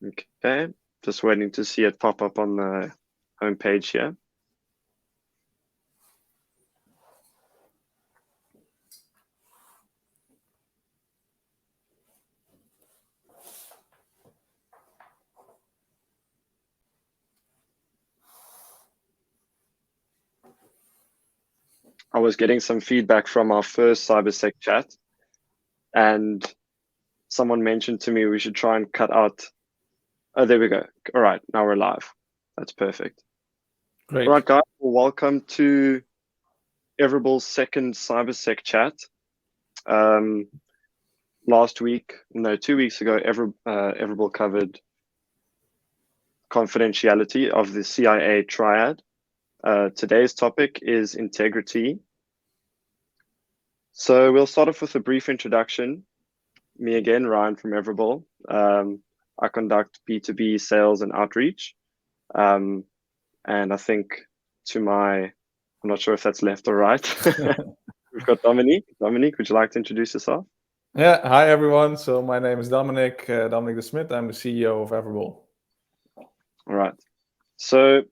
Okay, just waiting to see it pop up on the home page here. I was getting some feedback from our first CyberSec chat, and someone mentioned to me we should try and cut out. Oh, there we go. All right, now we're live. That's perfect. Great. All right, guys, well, welcome to Everable's second CyberSec chat. 2 weeks ago, Everable covered confidentiality of the CIA triad. Today's topic is integrity. So we'll start off with a brief introduction. Me again, Ryan from Everable. I conduct B2B sales and outreach. And I think I'm not sure if that's left or right. We've got Dominik. Dominik, would you like to introduce yourself? Yeah, hi everyone. So my name is Dominik de Smit. I'm the CEO of Everable. All right. So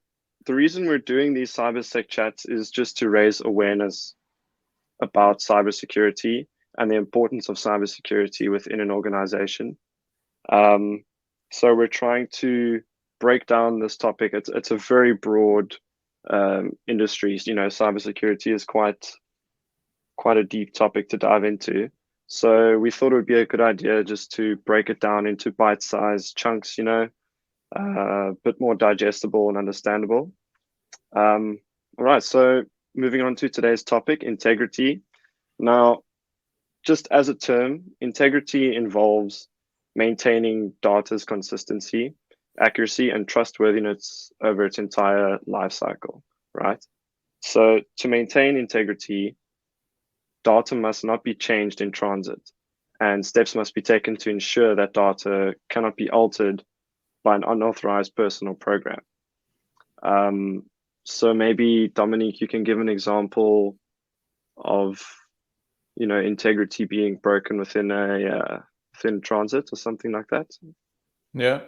the reason we're doing these CyberSec chats is just to raise awareness about cybersecurity and the importance of cybersecurity within an organization. So we're trying to break down this topic. It's a very broad industry. You know, cybersecurity is quite a deep topic to dive into. So we thought it would be a good idea just to break it down into bite-sized chunks, a bit more digestible and understandable. All right, so moving on to today's topic, integrity. Now, just as a term, integrity involves maintaining data's consistency, accuracy, and trustworthiness over its entire life cycle, right? So to maintain integrity, data must not be changed in transit, and steps must be taken to ensure that data cannot be altered by an unauthorized person or program. So maybe, Dominik, you can give an example of integrity being broken within within transit or something like that. Yeah.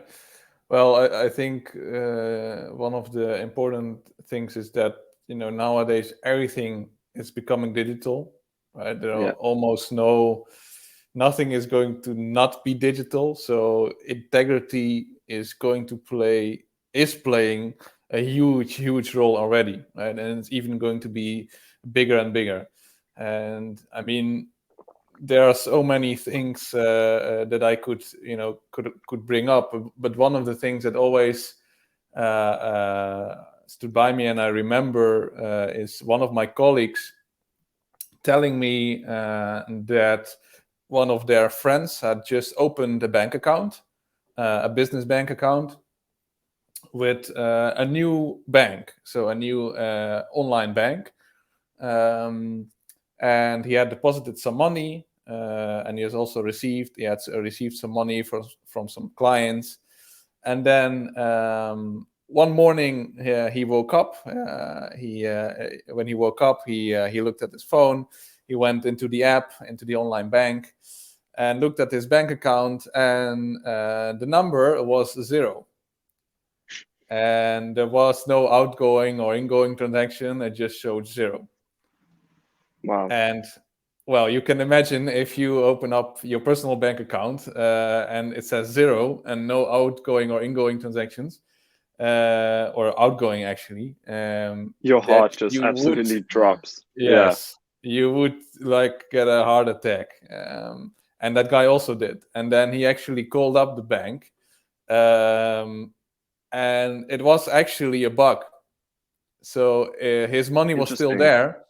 Well, I think one of the important things is that nowadays everything is becoming digital, right? There are almost nothing is going to not be digital. So integrity is playing a huge role already, right? And it's even going to be bigger and bigger. And I mean, there are so many things that I could bring up, but one of the things that always stood by me, and I remember, is one of my colleagues telling me that one of their friends had just opened a bank account, a business bank account, with a new bank, so a new online bank. And he had deposited some money, and he had received some money from some clients. And then one morning he woke up. When he woke up, he looked at his phone. He went into the app, into the online bank, and looked at his bank account, and the number was 0. And there was no outgoing or ingoing transaction. It just showed 0. Wow. And well, you can imagine if you open up your personal bank account and it says 0 and no outgoing or ingoing transactions, or outgoing actually, your heart just absolutely drops. Yes, you would get a heart attack. And that guy also did. And then he actually called up the bank, and it was actually a bug. So his money was still there,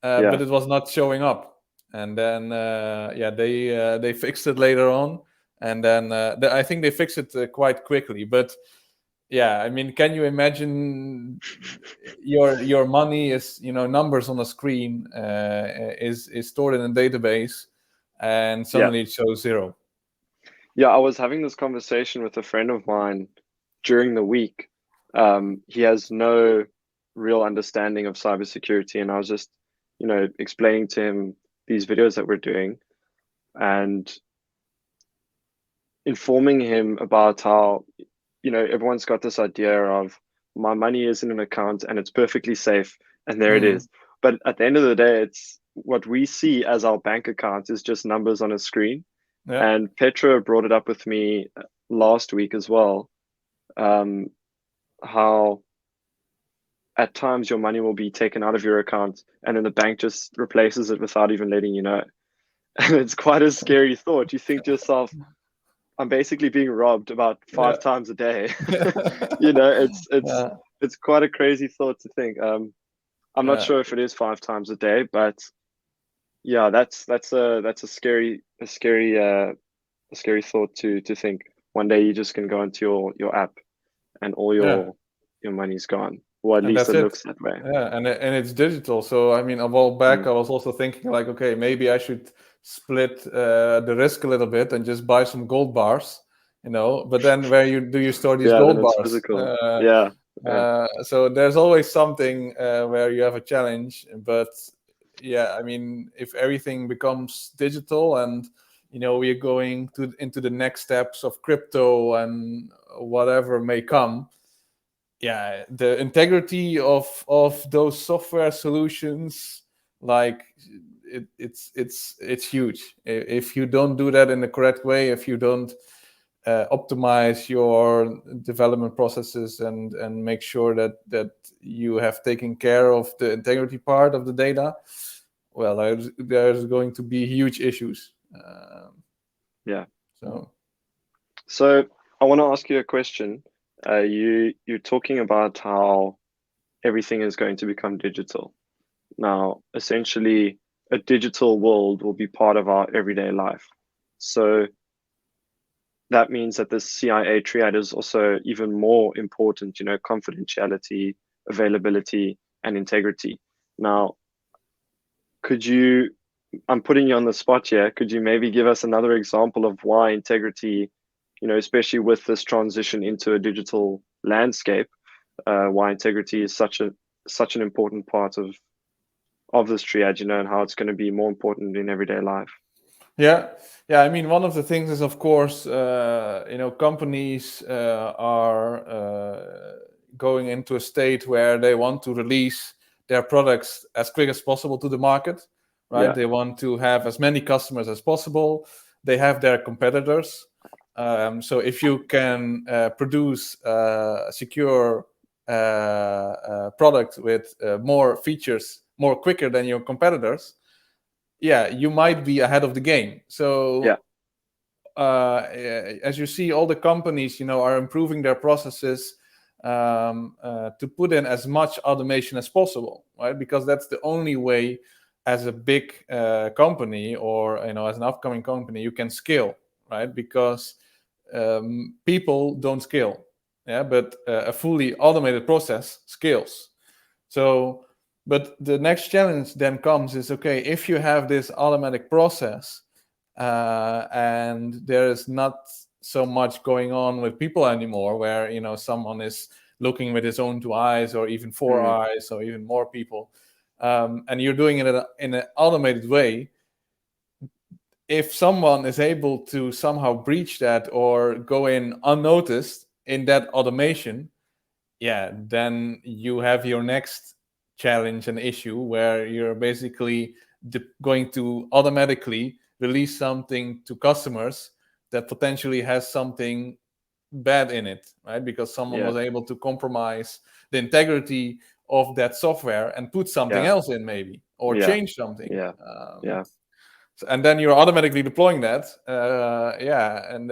but it was not showing up. And then they fixed it later on, and then I think they fixed it quite quickly. But yeah, I mean, can you imagine your money is numbers on a screen, is stored in a database, and suddenly it shows 0. Yeah, I was having this conversation with a friend of mine during the week. He has no real understanding of cybersecurity, and I was just explaining to him these videos that we're doing, and informing him about how, everyone's got this idea of my money is in an account and it's perfectly safe and there it is. But at the end of the day, it's what we see as our bank account is just numbers on a screen. Yeah. And Petra brought it up with me last week as well, how at times your money will be taken out of your account and then the bank just replaces it without even letting you know. And it's quite a scary thought. You think to yourself, I'm basically being robbed about 5 times a day. It's quite a crazy thought to think. I'm not sure if it is 5 times a day, but yeah, that's a scary thought to think. One day you just can go into your app and all your money's gone. Well, at And least that's it it. looks that way. Yeah, and it's digital. So I mean, a while back, I was also thinking like, okay, maybe I should split the risk a little bit and just buy some gold bars, But then where do you store these gold then it's bars? physical. So there's always something where you have a challenge. But yeah, I mean, if everything becomes digital and we are going into the next steps of crypto and whatever may come, yeah, the integrity of those software solutions, like it's huge. If you don't do that in the correct way, if you don't optimize your development processes and make sure that you have taken care of the integrity part of the data, well, there's going to be huge issues. So I want to ask you a question. You're talking about how everything is going to become digital. Now, essentially, a digital world will be part of our everyday life. So that means that the CIA triad is also even more important, confidentiality, availability, and integrity. Now, I'm putting you on the spot here. Could you maybe give us another example of why integrity, especially with this transition into a digital landscape, why integrity is such an important part of this triad, and how it's going to be more important in everyday life? Yeah. I mean, one of the things is, of course, companies are going into a state where they want to release their products as quick as possible to the market, right? Yeah. They want to have as many customers as possible. They have their competitors. So if you can produce a secure product with more features more quicker than your competitors, yeah, you might be ahead of the game. So as you see, all the companies, are improving their processes to put in as much automation as possible, right? Because that's the only way as a big company or, as an upcoming company, you can scale, right? Because people don't scale, but a fully automated process scales. So, but the next challenge then comes is, okay, if you have this automatic process and there is not so much going on with people anymore, where someone is looking with his own 2 eyes or even 4 eyes or even more people, and you're doing it in an automated way, if someone is able to somehow breach that or go in unnoticed in that automation, yeah, then you have your next challenge and issue where you're basically going to automatically release something to customers that potentially has something bad in it, right? Because someone was able to compromise the integrity of that software and put something else in, maybe, or change something. And then you're automatically deploying that. And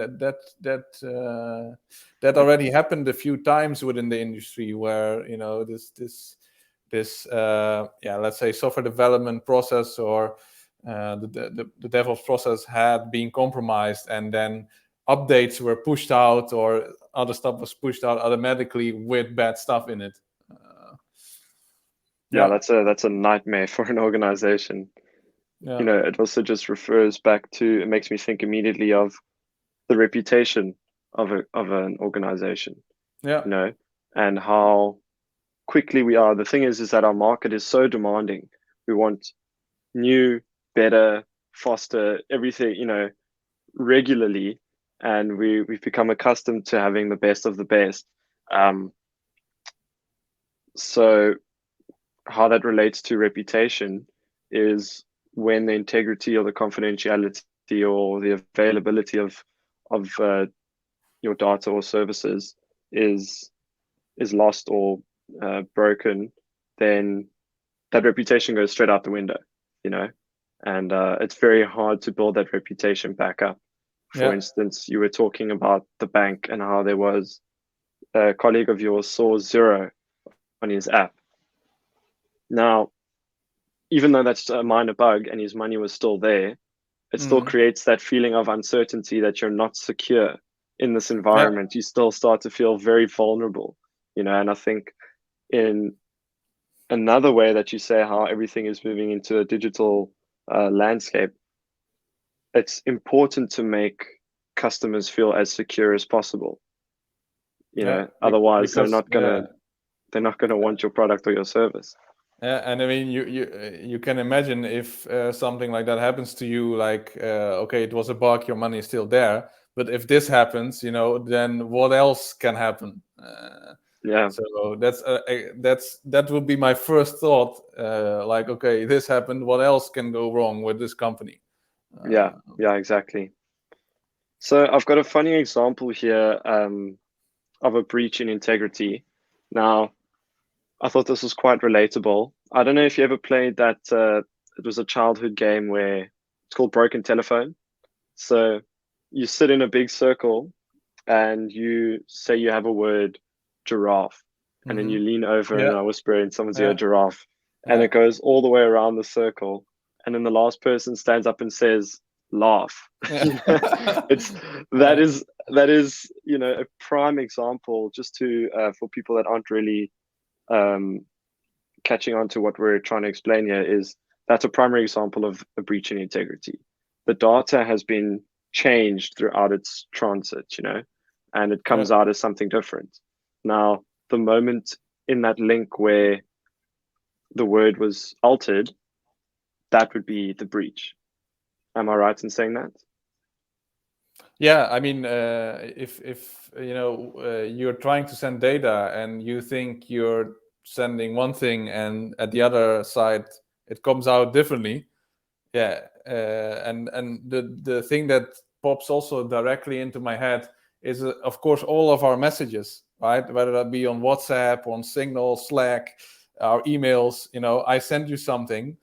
that already happened a few times within the industry, where this let's say software development process or the DevOps process had been compromised, and then updates were pushed out or other stuff was pushed out automatically with bad stuff in it. That's a nightmare for an organization. It also just refers back to, it makes me think immediately of the reputation of an organization, and how quickly we are. The thing is that our market is so demanding. We want new, better, faster, everything, regularly. and we've become accustomed to having the best of the best. So how that relates to reputation is when the integrity or the confidentiality or the availability of your data or services is lost or broken, then that reputation goes straight out the window, you know, and it's very hard to build that reputation back up. For instance, you were talking about the bank and how there was a colleague of yours saw 0 on his app. Now, even though that's a minor bug and his money was still there, it still creates that feeling of uncertainty that you're not secure in this environment. You still start to feel very vulnerable, you know, and I think in another way that you say how everything is moving into a digital landscape, it's important to make customers feel as secure as possible. You know, otherwise they're not gonna want your product or your service. Yeah, and I mean, you can imagine if something like that happens to you, like okay, it was a bug, your money is still there, but if this happens, you know, then what else can happen? Yeah. So that would be my first thought. Like, okay, this happened. What else can go wrong with this company? Yeah, exactly. So I've got a funny example here of a breach in integrity. Now, I thought this was quite relatable. I don't know if you ever played that. It was a childhood game where it's called Broken Telephone. So you sit in a big circle and you say you have a word, giraffe, and then you lean over and I whisper in someone's ear, giraffe, and it goes all the way around the circle. And then the last person stands up and says, laugh. That is, you know, a prime example just to for people that aren't really catching on to what we're trying to explain here, is that's a primary example of a breach in integrity. The data has been changed throughout its transit, you know, and it comes out as something different. Now, the moment in that link where the word was altered, that would be the breach. Am I right in saying that? Yeah, I mean, if you know you're trying to send data and you think you're sending one thing and at the other side it comes out differently, and the thing that pops also directly into my head is of course all of our messages, right? Whether that be on WhatsApp, on Signal, Slack, our emails. You know, I send you something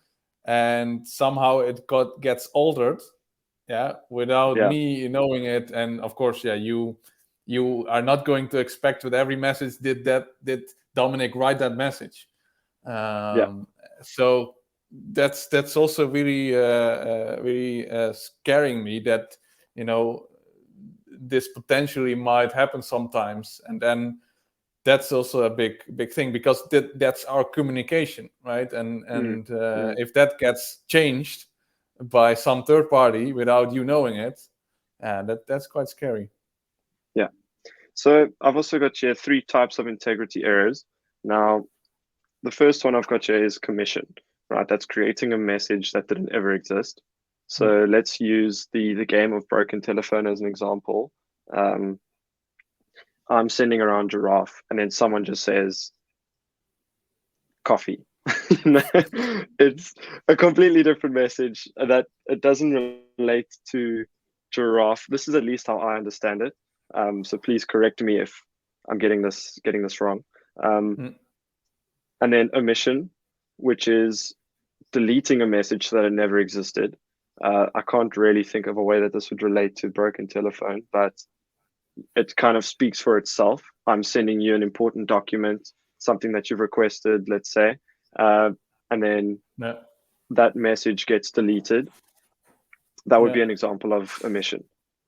and somehow it gets altered, without me knowing it. And of course, you are not going to expect with every message did Dominik write that message. So that's also really scaring me that, you know, this potentially might happen sometimes, and then that's also a big thing, because that's our communication, right? And if that gets changed by some third party without you knowing it, that's quite scary. Yeah. So I've also got here 3 types of integrity errors. Now, the first one I've got here is commission, right? That's creating a message that didn't ever exist. So let's use the game of Broken Telephone as an example. I'm sending around giraffe, and then someone just says coffee. It's a completely different message that it doesn't relate to giraffe. This is at least how I understand it. So please correct me if I'm getting this wrong. And then omission, which is deleting a message so that it never existed. I can't really think of a way that this would relate to Broken Telephone, but it kind of speaks for itself. I'm sending you an important document, something that you've requested, let's say, and then that message gets deleted. That would be an example of omission.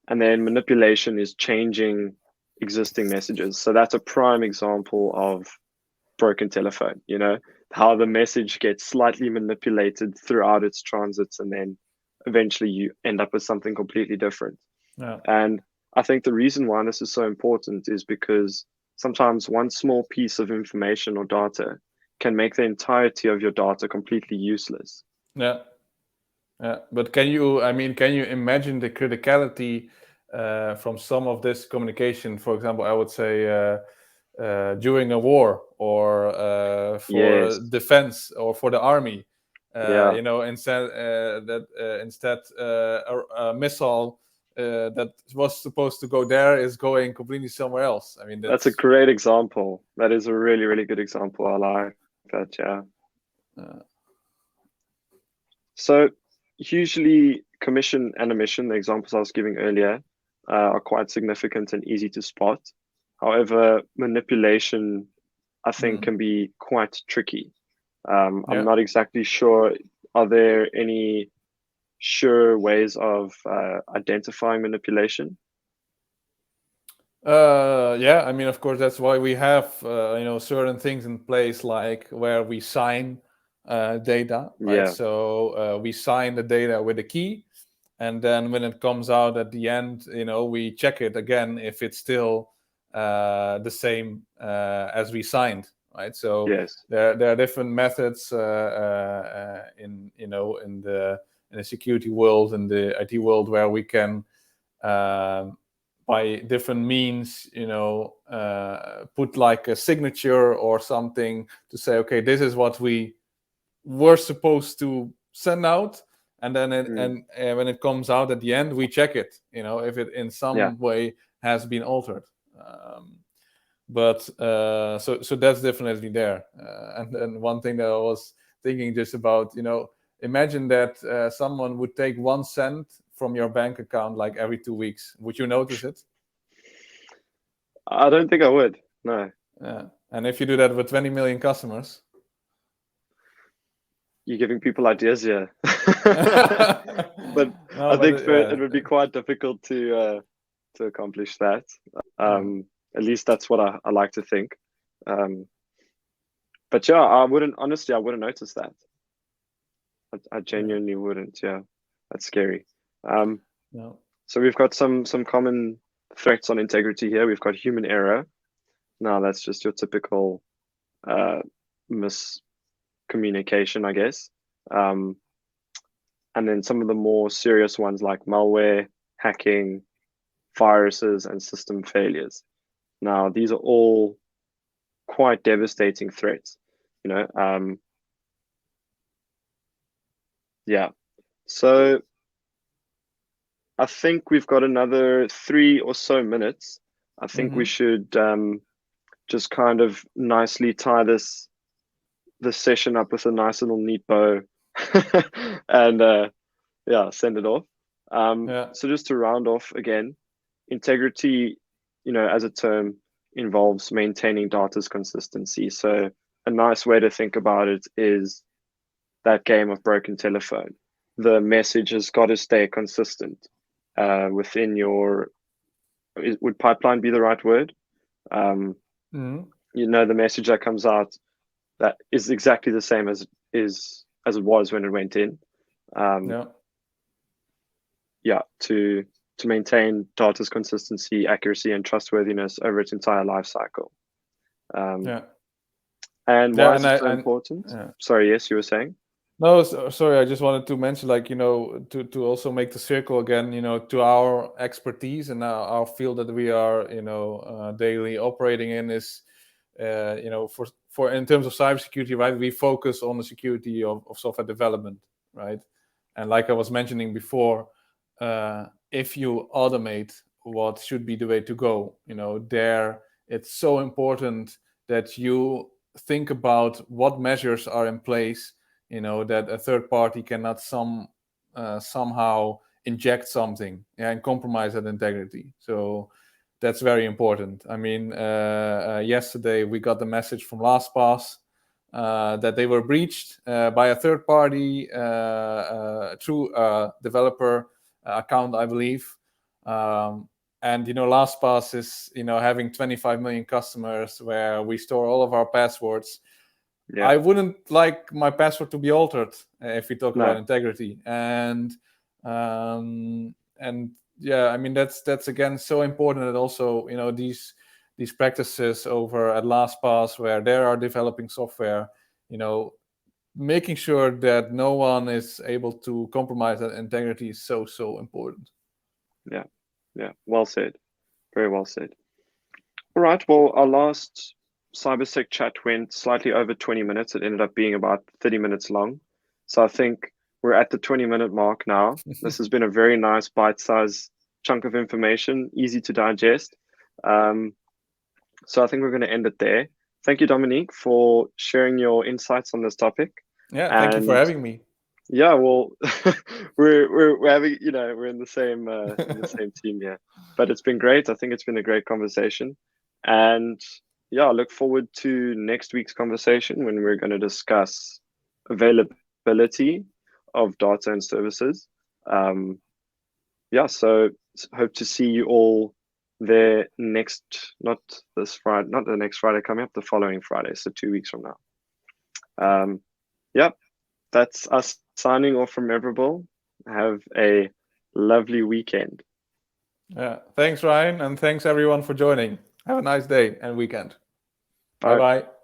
And then manipulation is changing existing messages. So that's a prime example of Broken Telephone, you know, how the message gets slightly manipulated throughout its transits, and then eventually you end up with something completely different. And I think the reason why this is so important is because sometimes one small piece of information or data can make the entirety of your data completely useless. But can you imagine the criticality from some of this communication. For example, I would say during a war, or for Yes. defense, or for the army. Yeah. Instead a missile that was supposed to go there is going completely somewhere else. I mean, That's a great example. That is a really, really good example. I like that. Yeah. So usually commission and omission, the examples I was giving earlier, are quite significant and easy to spot. However, manipulation, I think, can be quite tricky. I'm not exactly sure. Are there any sure ways of identifying manipulation? Yeah, I mean, of course, that's why we have certain things in place, like where we sign data, right? Yeah. So we sign the data with a key, and then when it comes out at the end, we check it again if it's still the same as we signed, right? So Yes. there are different methods in the security world, in the IT world, where we can by different means, put like a signature or something to say, okay, this is what we were supposed to send out, and then when it comes out at the end, we check it, if it in some way has been altered. But so that's definitely there. And then one thing that I was thinking just about, imagine that someone would take 1 cent from your bank account like every 2 weeks. Would you notice it? I don't think I would. No. Yeah. And if you do that with 20 million customers, you're giving people ideas here. But I think it would be quite difficult to accomplish that. At least that's what I like to think. But yeah, I wouldn't notice that. I genuinely wouldn't. Yeah, that's scary. No. So we've got some common threats on integrity here. We've got human error. Now that's just your typical miscommunication, I guess. And then some of the more serious ones like malware, hacking, viruses, and system failures. Now these are all quite devastating threats. Yeah. So I think we've got another 3 or so minutes. I think we should just kind of nicely tie this session up with a nice little neat bow and send it off. So just to round off again, integrity, as a term, involves maintaining data's consistency. So a nice way to think about it is that game of broken telephone. The message has got to stay consistent within your. Would pipeline be the right word? The message that comes out that is exactly the same as it was when it went in. To maintain data's consistency, accuracy, and trustworthiness over its entire life cycle. And why is it so important? Sorry, yes, you were saying? No, sorry, I just wanted to mention, to also make the circle again, to our expertise and our field that we are, daily operating in is, for in terms of cybersecurity, right? We focus on the security of software development, right? And like I was mentioning before, if you automate what should be the way to go, it's so important that you think about what measures are in place, that a third party cannot somehow inject something and compromise that integrity. So that's very important. I mean, yesterday we got the message from LastPass that they were breached by a third party through a developer account, I believe. And LastPass is having 25 million customers where we store all of our passwords. Yeah. I wouldn't like my password to be altered if we talk about integrity. And yeah, I mean that's again so important. And also these practices over at LastPass where they are developing software, making sure that no one is able to compromise that integrity is so important. Yeah. Yeah, well said. Very well said. All right. Well, our last CyberSec chat went slightly over 20 minutes. It ended up being about 30 minutes long. So I think we're at the 20-minute mark now. This has been a very nice bite-sized chunk of information, easy to digest. So I think we're going to end it there. Thank you, Dominik, for sharing your insights on this topic. Yeah, thank you for having me. Yeah, well, we're having, we're in the same team here, but it's been great. I think it's been a great conversation, and yeah, I look forward to next week's conversation when we're going to discuss availability of data and services. Yeah, so hope to see you all there not the next Friday coming up, the following Friday, so 2 weeks from now. Yeah, that's us signing off from Everable. Have a lovely weekend. Yeah, thanks, Ryan, and thanks everyone for joining. Have a nice day and weekend. Bye-bye.